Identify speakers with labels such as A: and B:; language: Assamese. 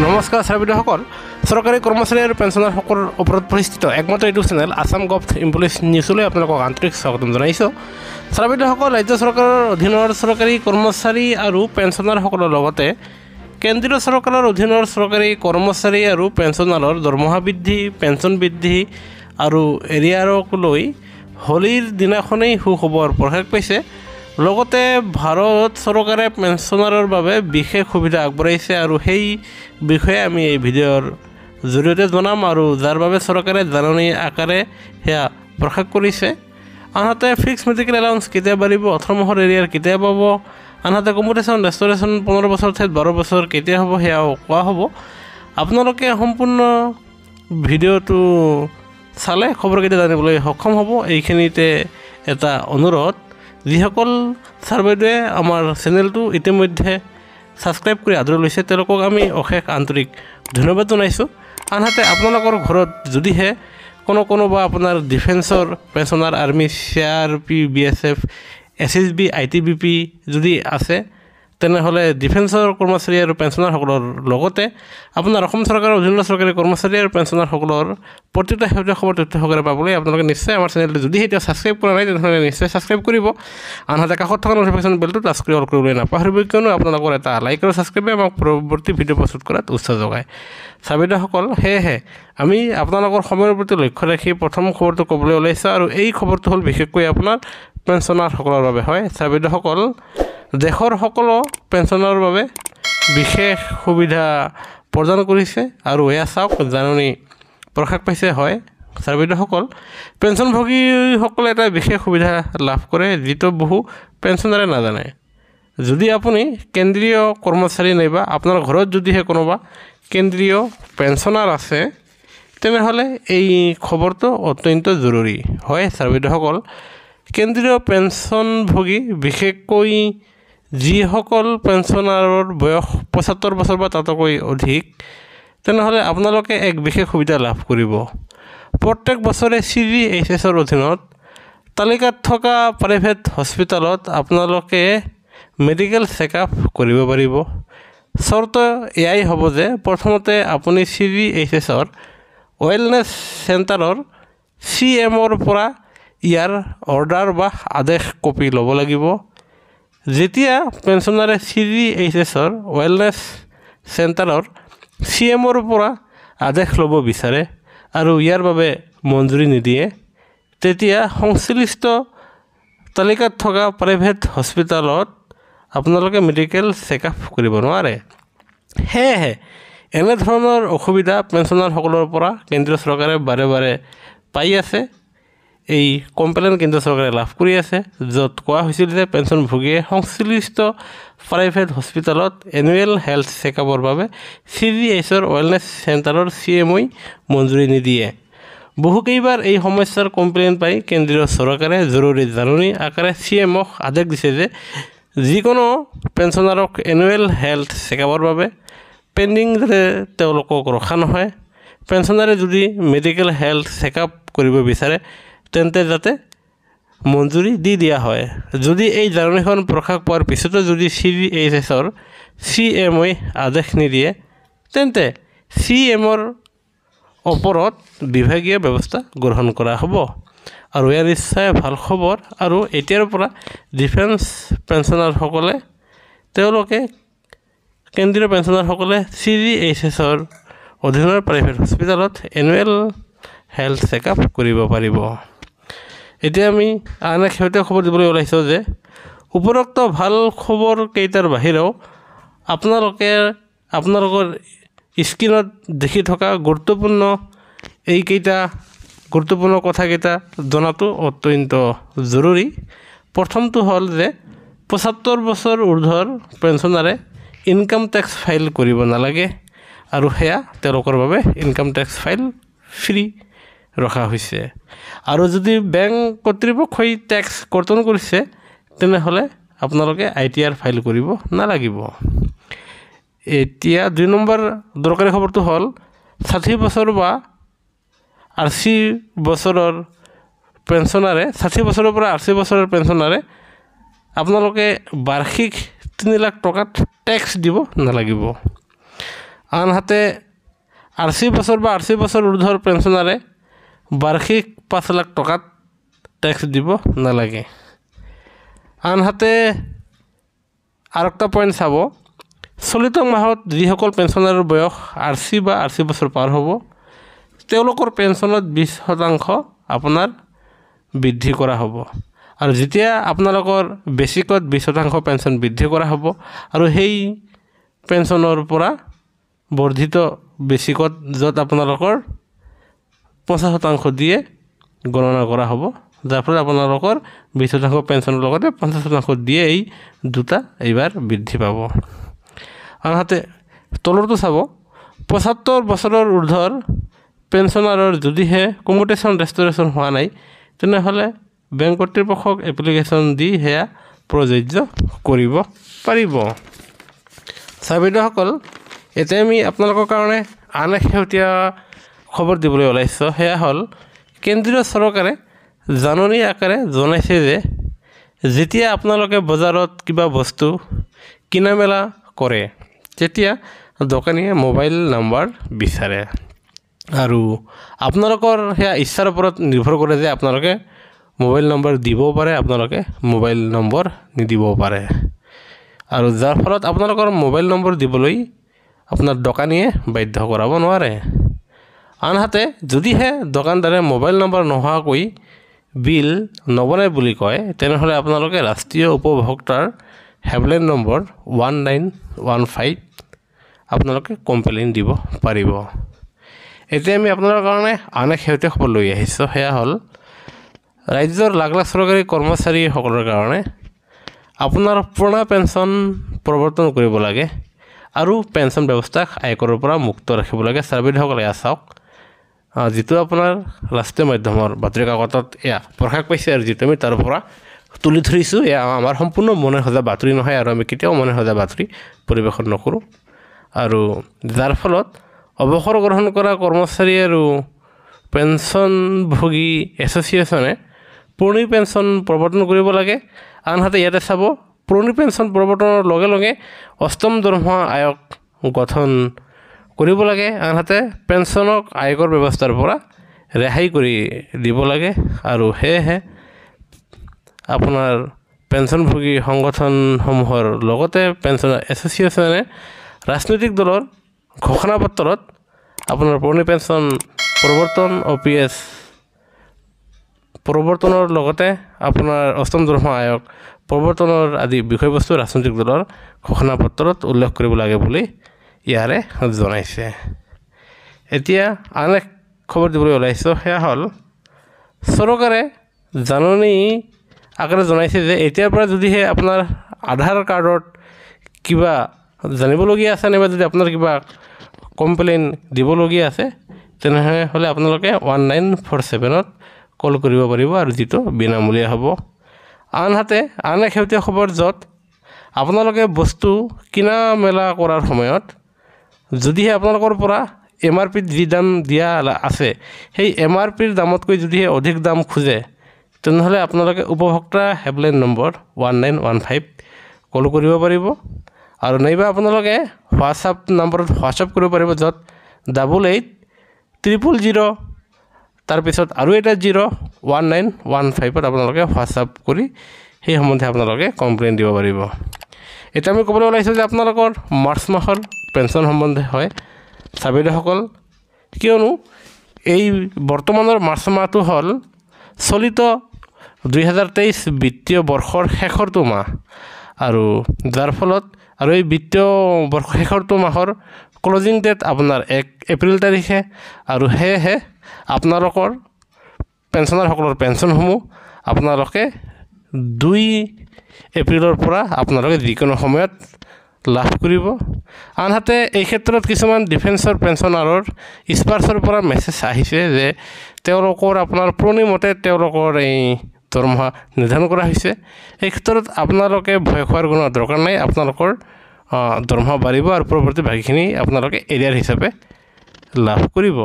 A: নমস্কাৰ ছাৰবিদসকল চৰকাৰী কৰ্মচাৰী আৰু পেঞ্চনাৰসকলৰ ওপৰত পৰিস্থিত একমাত্ৰ ইউটিউব চেনেল আছাম গভ ইম্পলিছ নিউজলৈ আপোনালোকক আন্তৰিক স্বাগতম জনাইছোঁ। ছাৰবিদসকল ৰাজ্য চৰকাৰৰ অধীনৰ চৰকাৰী কৰ্মচাৰী আৰু পেঞ্চনাৰসকলৰ লগতে কেন্দ্ৰীয় চৰকাৰৰ অধীনৰ চৰকাৰী কৰ্মচাৰী আৰু পেঞ্চনাৰৰ দৰমহা বৃদ্ধি পেঞ্চন বৃদ্ধি আৰু এৰিয়াৰক লৈ হোলীৰ দিনাখনেই সুখবৰ প্ৰকাশ পাইছে। লগতে ভাৰত চৰকাৰে পেঞ্চনাৰৰ বাবে বিশেষ সুবিধা আগবঢ়াইছে আৰু সেই বিষয়ে আমি এই ভিডিঅ'ৰ জৰিয়তে জনাম আৰু যাৰ বাবে চৰকাৰে জাননী আকাৰে সেয়া প্ৰকাশ কৰিছে। আনহাতে ফিক্স মেডিকেল এলাউন্স কেতিয়া বাঢ়িব, 18 মাহৰ এৰিয়াৰ কেতিয়া পাব, আনহাতে কম্পিউটেশ্যন ৰেষ্টৰেশ্যন 15 বছৰ ঠাইত 12 বছৰ কেতিয়া হ'ব সেয়াও কোৱা হ'ব। আপোনালোকে সম্পূৰ্ণ ভিডিঅ'টো চালে খবৰকেইটা জানিবলৈ সক্ষম হ'ব। এইখিনিতে এটা অনুৰোধ, যিসকল ছাৰ বাইদেৱে আমাৰ চেনেলটো ইতিমধ্যে ছাবস্ক্ৰাইব কৰি আদৰি লৈছে তেওঁলোকক আমি অশেষ আন্তৰিক ধন্যবাদ জনাইছোঁ। আনহাতে আপোনালোকৰ ঘৰত যদিহে কোনোবা আপোনাৰ ডিফেন্সৰ পেঞ্চনাৰ, army, CRP, BSF, SSB, ITBP যদি আছে তেনেহ'লে ডিফেন্সৰ কৰ্মচাৰী আৰু পেঞ্চনাৰসকলৰ লগতে আপোনাৰ অসম চৰকাৰৰ অধীনৰ চৰকাৰী কৰ্মচাৰী আৰু পেঞ্চনাৰসকলৰ প্ৰতিটো শেহতীয়া খবৰ তথ্য সহকাৰে পাবলৈ আপোনালোকে নিশ্চয় আমাৰ চেনেলটো যদি এতিয়া ছাবস্ক্ৰাইব কৰা নাই তেনেহ'লে নিশ্চয় ছাবস্ক্ৰাইব কৰিব। আনহাতে কাষত থকা নটিফিকেশ্যন বেলটো টাচ কৰি অল কৰিবলৈ নাপাহৰিব, কিয়নো আপোনালোকৰ এটা লাইক আৰু ছাবস্ক্ৰাইবে আমাক পৰৱৰ্তী ভিডিঅ' প্ৰস্তুত কৰাত উৎসাহ যোগায়। ছাৰবিদসকল, সেয়েহে আমি আপোনালোকৰ সময়ৰ প্ৰতি লক্ষ্য ৰাখি প্ৰথম খবৰটো ক'বলৈ ওলাইছোঁ আৰু এই খবৰটো হ'ল বিশেষকৈ আপোনাৰ পেঞ্চনাৰসকলৰ বাবে হয়। ছাৰবিদসকল, দেশৰ সকলো পেঞ্চনৰ বাবে বিশেষ সুবিধা প্ৰদান কৰিছে আৰু এয়া চাওক জাননী প্ৰকাশ পাইছে। হয় ছাৰবিদসকল, পেঞ্চনভোগীসকলে এটা বিশেষ সুবিধা লাভ কৰে যিটো বহু পেঞ্চনাৰে নাজানে। যদি আপুনি কেন্দ্ৰীয় কৰ্মচাৰী নাইবা আপোনাৰ ঘৰত যদিহে কোনোবা কেন্দ্ৰীয় পেঞ্চনাৰ আছে তেনেহ'লে এই খবৰটো অত্যন্ত জৰুৰী। হয় ছাৰবিদসকল, কেন্দ্ৰীয় পেঞ্চনভোগী বিশেষকৈ যিসকল পেঞ্চনাৰৰ বয়স 75 বছৰ বা তাতকৈ অধিক তেনেহ'লে আপোনালোকে এক বিশেষ সুবিধা লাভ কৰিব। প্ৰত্যেক বছৰে CGHSৰ অধীনত তালিকাত থকা প্ৰাইভেট হস্পিটেলত আপোনালোকে মেডিকেল চেকআপ কৰিব পাৰিব। চৰ্ত এয়াই হ'ব যে প্ৰথমতে আপুনি CGHSৰ ৱেলনেছ চেণ্টাৰৰ CMৰ পৰা ইয়াৰ অৰ্ডাৰ বা আদেশ কপি ল'ব লাগিব। যেতিয়া পেঞ্চনাৰে CGHSৰ ৱেলনেছ চেণ্টাৰৰ CMৰ পৰা আদেশ ল'ব বিচাৰে আৰু ইয়াৰ বাবে মঞ্জুৰি নিদিয়ে, তেতিয়া সংশ্লিষ্ট তালিকাত থকা প্ৰাইভেট হস্পিটেলত আপোনালোকে মেডিকেল চেকআপ কৰিব নোৱাৰে। সেয়েহে এনেধৰণৰ অসুবিধা পেঞ্চনাৰসকলৰ পৰা কেন্দ্ৰীয় চৰকাৰে বাৰে বাৰে পাই আছে। এই কমপ্লেইন কেন্দ্ৰীয় চৰকাৰে লাভ কৰি আছে, য'ত কোৱা হৈছিল যে পেঞ্চনভোগীয়ে সংশ্লিষ্ট প্ৰাইভেট হস্পিটেলত এনুৱেল হেল্থ চেকআপৰ বাবে CGHSৰ ৱেলনেছ চেণ্টাৰৰ CMই মঞ্জুৰি নিদিয়ে। বহুকেইবাৰ এই সমস্যাৰ কমপ্লেইন পাই কেন্দ্ৰীয় চৰকাৰে জৰুৰী জাননী আকাৰে CMক আদেশ দিছে যে যিকোনো পেঞ্চনাৰক এনুৱেল হেল্থ চেকআপৰ বাবে পেণ্ডিং যাতে তেওঁলোকক ৰখা নহয়। পেঞ্চনাৰে যদি মেডিকেল হেল্থ চেকআপ কৰিব বিচাৰে তেন্তে যাতে মঞ্জুৰি দি দিয়া হয়। যদি এই জাননীখন প্ৰকাশ পোৱাৰ পিছতো যদি CGHSৰ CMই আদেশ নিদিয়ে তেন্তে CMৰ ওপৰত বিভাগীয় ব্যৱস্থা গ্ৰহণ কৰা হ'ব। আৰু ইয়াৰ নিশ্চয় ভাল খবৰ। আৰু এতিয়াৰ পৰা ডিফেন্স পেঞ্চনাৰসকলে তেওঁলোকে কেন্দ্ৰীয় পেঞ্চনাৰসকলে CGHSৰ অধীনৰ প্ৰাইভেট হস্পিটেলত এনুৱেল হেল্থ চেকআপ কৰিব পাৰিব। এতিয়া আমি আন এক শেহতীয়া খবৰ দিবলৈ ওলাইছোঁ যে উপৰোক্ত ভাল খবৰ কেইটাৰ বাহিৰেও আপোনালোকৰ স্ক্ৰীণত দেখি থকা গুৰুত্বপূৰ্ণ কথাকেইটা জনাটো অত্যন্ত জৰুৰী। প্ৰথমটো হ'ল যে 75 বছৰ ঊৰ্ধৰ পেঞ্চনাৰে ইনকাম টেক্স ফাইল কৰিব নালাগে আৰু সেয়া তেওঁলোকৰ বাবে ইনকাম টেক্স ফাইল ফ্ৰী ৰখা হৈছে। আৰু যদি বেংক কৰ্তৃপক্ষই টেক্স কৰ্তন কৰিছে তেনেহ'লে আপোনালোকে ITR ফাইল কৰিব নালাগিব। এতিয়া 2 নম্বৰ দৰকাৰী খবৰটো হ'ল 60 বছৰ বা 80 বছৰৰ পেঞ্চনাৰে 60 বছৰৰ পৰা 80 বছৰৰ পেঞ্চনাৰে আপোনালোকে বাৰ্ষিক 3 লাখ টকাত টেক্স দিব নালাগিব। আনহাতে 80 বছৰ বা 80 বছৰ ঊৰ্ধ্বৰ পেঞ্চনাৰে বাৰ্ষিক 5 লাখ টকাত টেক্স দিব নালাগে আনহাতে আৰু একটা পইণ্ট চাব চলিত মাহত যিসকল পেঞ্চনাৰৰ বয়স 80 বা 80 বছৰ পাৰ হ'ব তেওঁলোকৰ পেঞ্চনত 20% আপোনাৰ বৃদ্ধি কৰা হ'ব আৰু যেতিয়া আপোনালোকৰ বেছিকত 20% পেঞ্চন বৃদ্ধি কৰা হ'ব আৰু সেই পেঞ্চনৰ পৰা বৰ্ধিত বেছিকত য'ত আপোনালোকৰ 50% দিয়ে গণনা কৰা হ'ব যাৰ ফলত আপোনালোকৰ 20% পেঞ্চনৰ লগতে 50% দিয়ে এই দুটা এইবাৰ বৃদ্ধি পাব আনহাতে তলৰটো চাব 75 বছৰৰ ঊৰ্ধ্বৰ পেঞ্চনাৰৰ যদিহে কমিউটেশ্যন ৰেষ্টৰেশ্যন হোৱা নাই তেনেহ'লে বেংক কৰ্তৃপক্ষক এপ্লিকেশ্যন দি সেয়া প্ৰযোজ্য কৰিব পাৰিব ছাত্ৰসকল এতিয়া আমি আপোনালোকৰ কাৰণে আন এক শেহতীয়া খবৰ দিবলৈ ওলাইছোঁ সেয়া হ'ল কেন্দ্ৰীয় চৰকাৰে জাননী আকাৰে জনাইছে যে যেতিয়া আপোনালোকে বজাৰত কিবা বস্তু কিনা মেলা কৰে তেতিয়া দোকানীয়ে মোবাইল নম্বৰ বিচাৰে আৰু আপোনালোকৰ সেয়া ইচ্ছাৰ ওপৰত নিৰ্ভৰ কৰে যে আপোনালোকে মোবাইল নম্বৰ দিব পাৰে আপোনালোকে মোবাইল নম্বৰ নিদিব পাৰে আৰু যাৰ ফলত আপোনালোকৰ মোবাইল নম্বৰ দিবলৈ আপোনাৰ দোকানীয়ে বাধ্য কৰাব নোৱাৰে আনহাতে যদিহে দোকানদাৰে মোবাইল নম্বৰ নোহোৱাকৈ বিল নবনায় বুলি কয় তেনেহ'লে আপোনালোকে ৰাষ্ট্ৰীয় উপভোক্তাৰ হেল্পলাইন নম্বৰ 1915 আপোনালোকে কমপ্লেইন দিব পাৰিব এতিয়া আমি আপোনালোকৰ কাৰণে আন এক শেহতীয়া খবৰ লৈ আহিছোঁ সেয়া হ'ল ৰাজ্যৰ লাখ লাখ চৰকাৰী কৰ্মচাৰীসকলৰ কাৰণে আপোনাৰ পুৰণা পেঞ্চন প্ৰৱৰ্তন কৰিব লাগে আৰু পেঞ্চন ব্যৱস্থাক আয়কৰৰ পৰা মুক্ত ৰাখিব লাগে ছাৰবিধসকলে এয়া চাওক যিটো আপোনাৰ ৰাষ্ট্ৰীয় মাধ্যমৰ বাতৰি কাকতত এয়া প্ৰকাশ পাইছে আৰু যিটো আমি তাৰ পৰা তুলি ধৰিছোঁ এয়া আমাৰ সম্পূৰ্ণ মনে সজা বাতৰি নহয় আৰু আমি কেতিয়াও মনে সজা বাতৰি পৰিৱেশন নকৰোঁ আৰু যাৰ ফলত অৱসৰ গ্ৰহণ কৰা কৰ্মচাৰী আৰু পেঞ্চনভোগী এছ'চিয়েশ্যনে পুৰণি পেঞ্চন প্ৰৱৰ্তন কৰিব লাগে আনহাতে ইয়াতে চাব পুৰণি পেঞ্চন প্ৰৱৰ্তনৰ লগে লগে অষ্টম দৰমহা আয়োগ গঠন কৰিব লাগে আনহাতে পেঞ্চনক আয়োগৰ ব্যৱস্থাৰ পৰা ৰেহাই কৰি দিব লাগে আৰু সেয়েহে আপোনাৰ পেঞ্চনভোগী সংগঠনসমূহৰ লগতে পেঞ্চন এছ'চিয়েশ্যনে ৰাজনৈতিক দলৰ ঘোষণাপত্ৰত আপোনাৰ পুৰণি পেঞ্চন প্ৰৱৰ্তন OPS প্ৰৱৰ্তনৰ লগতে আপোনাৰ অষ্টম দৰমহা আয়োগ প্ৰৱৰ্তনৰ আদি বিষয়বস্তু ৰাজনৈতিক দলৰ ঘোষণাপত্ৰত উল্লেখ কৰিব লাগে বুলি ইয়াৰে জনাইছে এতিয়া আন এক খবৰ দিবলৈ ওলাইছোঁ সেয়া হ'ল চৰকাৰে জাননী আকাৰে জনাইছে যে এতিয়াৰ পৰা যদিহে আপোনাৰ আধাৰ কাৰ্ডত কিবা জানিবলগীয়া আছে নাইবা যদি আপোনাৰ কিবা কমপ্লেইন দিবলগীয়া আছে তেনেহ'লে আপোনালোকে 1947ত কল কৰিব পাৰিব আৰু যিটো বিনামূলীয়া হ'ব আনহাতে আন এক শেহতীয়া খবৰ য'ত আপোনালোকে বস্তু কিনা মেলা কৰাৰ সময়ত যদিহে আপোনালোকৰ পৰা MRPত যি দাম দিয়া আছে সেই MRPৰ দামতকৈ যদিহে অধিক দাম খোজে তেনেহ'লে আপোনালোকে উপভোক্তা হেল্পলাইন নম্বৰ 1915 কল কৰিব পাৰিব আৰু নাইবা আপোনালোকে হোৱাটছআপ নম্বৰত হোৱাটছআপ কৰিব পাৰিব য'ত 880000 তাৰপিছত আৰু এটা 01915ত আপোনালোকে হোৱাটছআপ কৰি সেই সম্বন্ধে আপোনালোকে কমপ্লেইন দিব পাৰিব এতিয়া আমি ক'বলৈ ওলাইছোঁ যে আপোনালোকৰ মাৰ্চ মাহৰ পেঞ্চন সম্বন্ধে হয় ছাত্ৰসকল কিয়নো এই বৰ্তমানৰ মাৰ্চ মাহটো হ'ল চলিত 2023 বিত্তীয় বৰ্ষৰ শেষৰটো মাহ আৰু যাৰ ফলত আৰু এই বিত্তীয় বৰ্ষ শেষৰটো মাহৰ ক্লজিং ডেট আপোনাৰ 1 এপ্ৰিল তাৰিখে আৰু সেয়েহে আপোনালোকৰ পেঞ্চনাৰসকলৰ পেঞ্চনসমূহ আপোনালোকে 2 এপ্ৰিলৰ পৰা আপোনালোকে যিকোনো সময়ত লাভ কৰিব আনহাতে এই ক্ষেত্ৰত কিছুমান ডিফেন্সৰ পেঞ্চনাৰৰ স্পাৰ্চৰ পৰা মেছেজ আহিছে যে তেওঁলোকৰ আপোনাৰ পুৰণি মতে তেওঁলোকৰ এই দৰমহা নিৰ্ধাৰণ কৰা হৈছে এই ক্ষেত্ৰত আপোনালোকে ভয় খোৱাৰ কোনো দৰকাৰ নাই আপোনালোকৰ দৰমহা বাঢ়িব আৰু পৰৱৰ্তী বাকীখিনি আপোনালোকে এৰিয়াৰ হিচাপে লাভ কৰিব